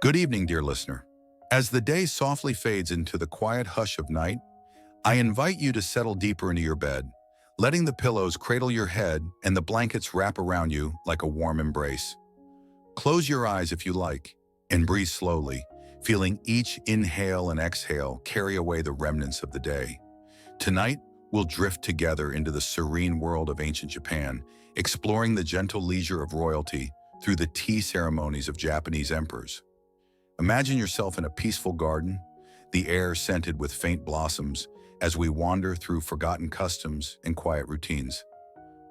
Good evening, dear listener. As the day softly fades into the quiet hush of night, I invite you to settle deeper into your bed, letting the pillows cradle your head and the blankets wrap around you like a warm embrace. Close your eyes if you like, and breathe slowly, feeling each inhale and exhale carry away the remnants of the day. Tonight, we'll drift together into the serene world of ancient Japan, exploring the gentle leisure of royalty through the tea ceremonies of Japanese emperors. Imagine yourself in a peaceful garden, the air scented with faint blossoms, as we wander through forgotten customs and quiet routines.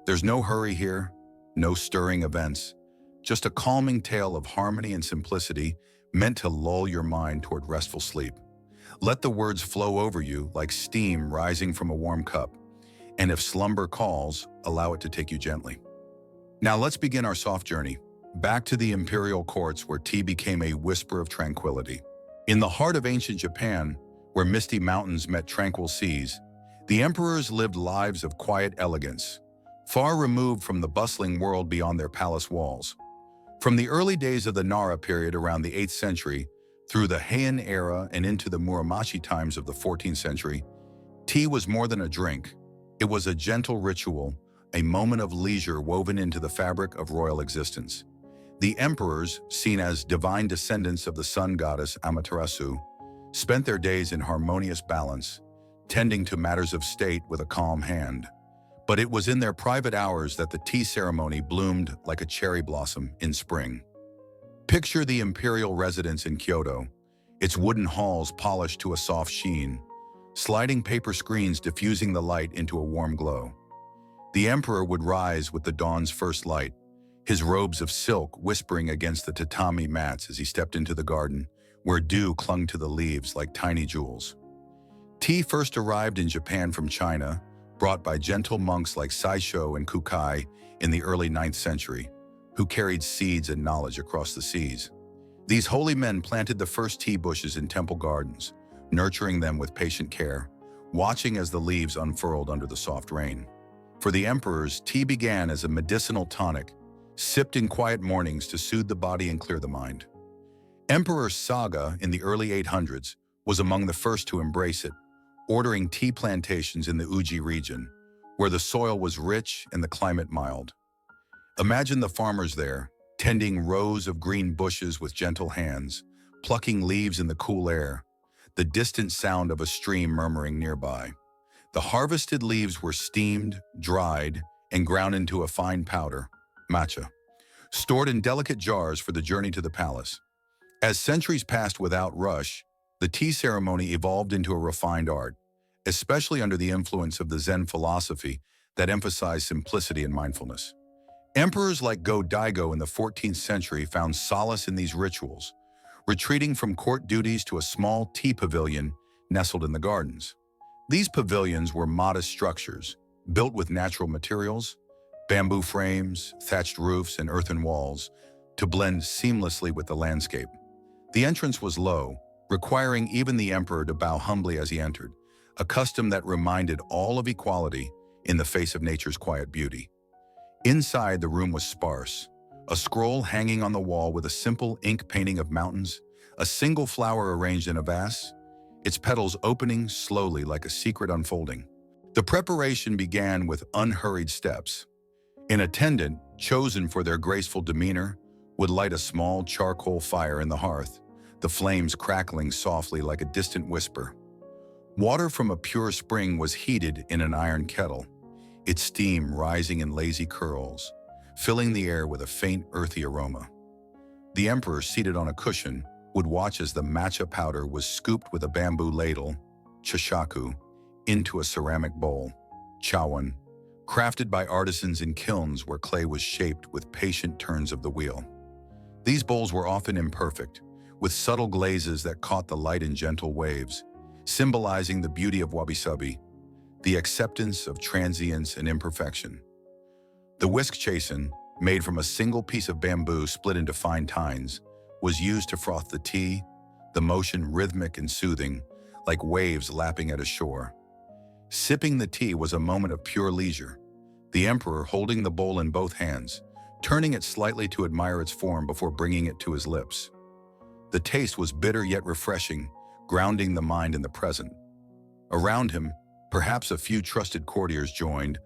There's no hurry here, no stirring events, just a calming tale of harmony and simplicity meant to lull your mind toward restful sleep. Let the words flow over you like steam rising from a warm cup, and if slumber calls, allow it to take you gently. Now let's begin our soft journey, back to the imperial courts where tea became a whisper of tranquility. In the heart of ancient Japan, where misty mountains met tranquil seas, the emperors lived lives of quiet elegance, far removed from the bustling world beyond their palace walls. From the early days of the Nara period around the 8th century, through the Heian era and into the Muromachi times of the 14th century, tea was more than a drink. It was a gentle ritual, a moment of leisure woven into the fabric of royal existence. The emperors, seen as divine descendants of the sun goddess Amaterasu, spent their days in harmonious balance, tending to matters of state with a calm hand. But it was in their private hours that the tea ceremony bloomed like a cherry blossom in spring. Picture the imperial residence in Kyoto, its wooden halls polished to a soft sheen, sliding paper screens diffusing the light into a warm glow. The emperor would rise with the dawn's first light, his robes of silk whispering against the tatami mats as he stepped into the garden, where dew clung to the leaves like tiny jewels. Tea first arrived in Japan from China, brought by gentle monks like Saisho and Kukai in the early 9th century, who carried seeds and knowledge across the seas. These holy men planted the first tea bushes in temple gardens, nurturing them with patient care, watching as the leaves unfurled under the soft rain. For the emperors, tea began as a medicinal tonic, sipped in quiet mornings to soothe the body and clear the mind. Emperor Saga in the early 800s was among the first to embrace it, ordering tea plantations in the Uji region, where the soil was rich and the climate mild. Imagine the farmers there, tending rows of green bushes with gentle hands, plucking leaves in the cool air, the distant sound of a stream murmuring nearby. The harvested leaves were steamed, dried, and ground into a fine powder, matcha, stored in delicate jars for the journey to the palace. As centuries passed without rush, the tea ceremony evolved into a refined art, especially under the influence of the Zen philosophy that emphasized simplicity and mindfulness. Emperors like Go-Daigo in the 14th century found solace in these rituals, retreating from court duties to a small tea pavilion nestled in the gardens. These pavilions were modest structures, built with natural materials, bamboo frames, thatched roofs, and earthen walls, to blend seamlessly with the landscape. The entrance was low, requiring even the emperor to bow humbly as he entered, a custom that reminded all of equality in the face of nature's quiet beauty. Inside, the room was sparse, a scroll hanging on the wall with a simple ink painting of mountains, a single flower arranged in a vase, its petals opening slowly like a secret unfolding. The preparation began with unhurried steps. An attendant, chosen for their graceful demeanor, would light a small charcoal fire in the hearth, the flames crackling softly like a distant whisper. Water from a pure spring was heated in an iron kettle, its steam rising in lazy curls, filling the air with a faint earthy aroma. The emperor, seated on a cushion, would watch as the matcha powder was scooped with a bamboo ladle, chashaku, into a ceramic bowl, chawan, crafted by artisans in kilns where clay was shaped with patient turns of the wheel. These bowls were often imperfect, with subtle glazes that caught the light in gentle waves, symbolizing the beauty of wabi-sabi, the acceptance of transience and imperfection. The whisk chasen, made from a single piece of bamboo split into fine tines, was used to froth the tea, the motion rhythmic and soothing, like waves lapping at a shore. Sipping the tea was a moment of pure leisure, the emperor holding the bowl in both hands, turning it slightly to admire its form before bringing it to his lips. The taste was bitter yet refreshing, grounding the mind in the present. Around him, perhaps a few trusted courtiers joined,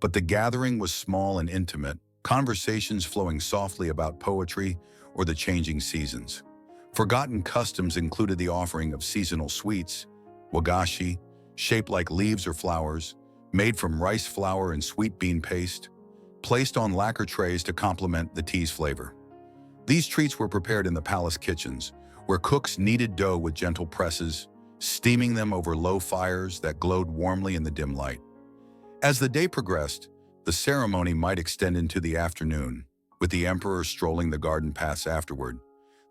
but the gathering was small and intimate, conversations flowing softly about poetry or the changing seasons. Forgotten customs included the offering of seasonal sweets, wagashi, shaped like leaves or flowers, made from rice flour and sweet bean paste, placed on lacquer trays to complement the tea's flavor. These treats were prepared in the palace kitchens, where cooks kneaded dough with gentle presses, steaming them over low fires that glowed warmly in the dim light. As the day progressed, the ceremony might extend into the afternoon, with the emperor strolling the garden paths afterward,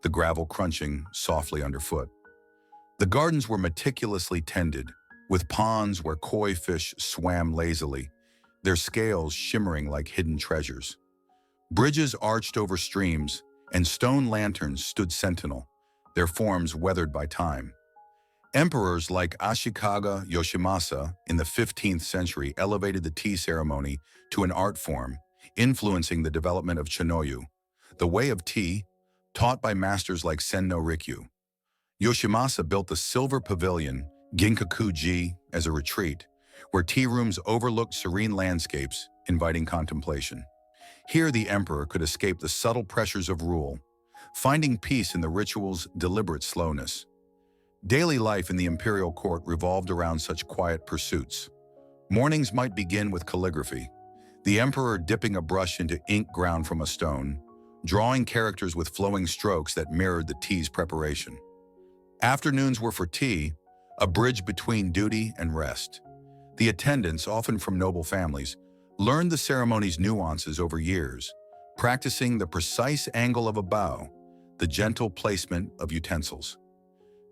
the gravel crunching softly underfoot. The gardens were meticulously tended, with ponds where koi fish swam lazily, their scales shimmering like hidden treasures. Bridges arched over streams, and stone lanterns stood sentinel, their forms weathered by time. Emperors like Ashikaga Yoshimasa in the 15th century elevated the tea ceremony to an art form, influencing the development of Chanoyu, the way of tea, taught by masters like Senno Rikyu. Yoshimasa built the silver pavilion, Ginkaku-ji, as a retreat, where tea rooms overlooked serene landscapes, inviting contemplation. Here the emperor could escape the subtle pressures of rule, finding peace in the ritual's deliberate slowness. Daily life in the imperial court revolved around such quiet pursuits. Mornings might begin with calligraphy, the emperor dipping a brush into ink ground from a stone, drawing characters with flowing strokes that mirrored the tea's preparation. Afternoons were for tea, a bridge between duty and rest. The attendants, often from noble families, learned the ceremony's nuances over years, practicing the precise angle of a bow, the gentle placement of utensils.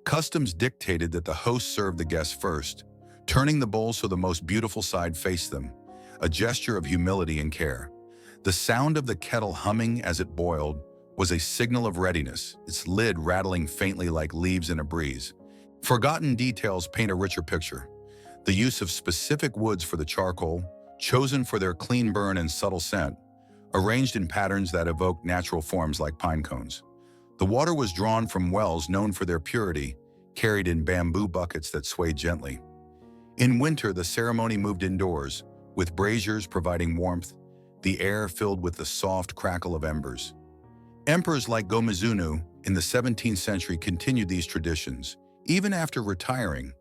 Customs dictated that the host serve the guests first, turning the bowl so the most beautiful side faced them, a gesture of humility and care. The sound of the kettle humming as it boiled was a signal of readiness, its lid rattling faintly like leaves in a breeze. Forgotten details paint a richer picture. The use of specific woods for the charcoal, chosen for their clean burn and subtle scent, arranged in patterns that evoke natural forms like pine cones. The water was drawn from wells known for their purity, carried in bamboo buckets that swayed gently. In winter, the ceremony moved indoors, with braziers providing warmth, the air filled with the soft crackle of embers. Emperors like Go-Mizunoo in the 17th century continued these traditions, even after retiring,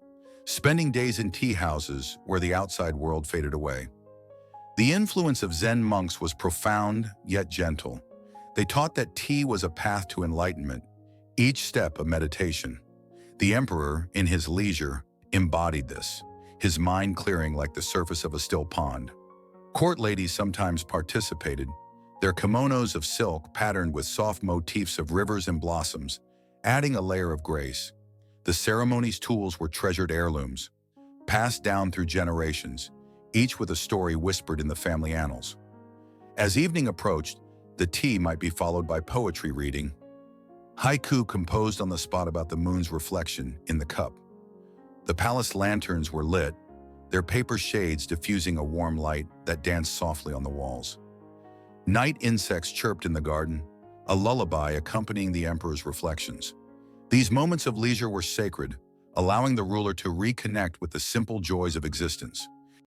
spending days in tea houses where the outside world faded away. The influence of Zen monks was profound yet gentle. They taught that tea was a path to enlightenment, each step a meditation. The emperor, in his leisure, embodied this, his mind clearing like the surface of a still pond. Court ladies sometimes participated, their kimonos of silk patterned with soft motifs of rivers and blossoms, adding a layer of grace. The ceremony's tools were treasured heirlooms, passed down through generations, each with a story whispered in the family annals. As evening approached, the tea might be followed by poetry reading, haiku composed on the spot about the moon's reflection in the cup. The palace lanterns were lit, their paper shades diffusing a warm light that danced softly on the walls. Night insects chirped in the garden, a lullaby accompanying the emperor's reflections. These moments of leisure were sacred, allowing the ruler to reconnect with the simple joys of existence.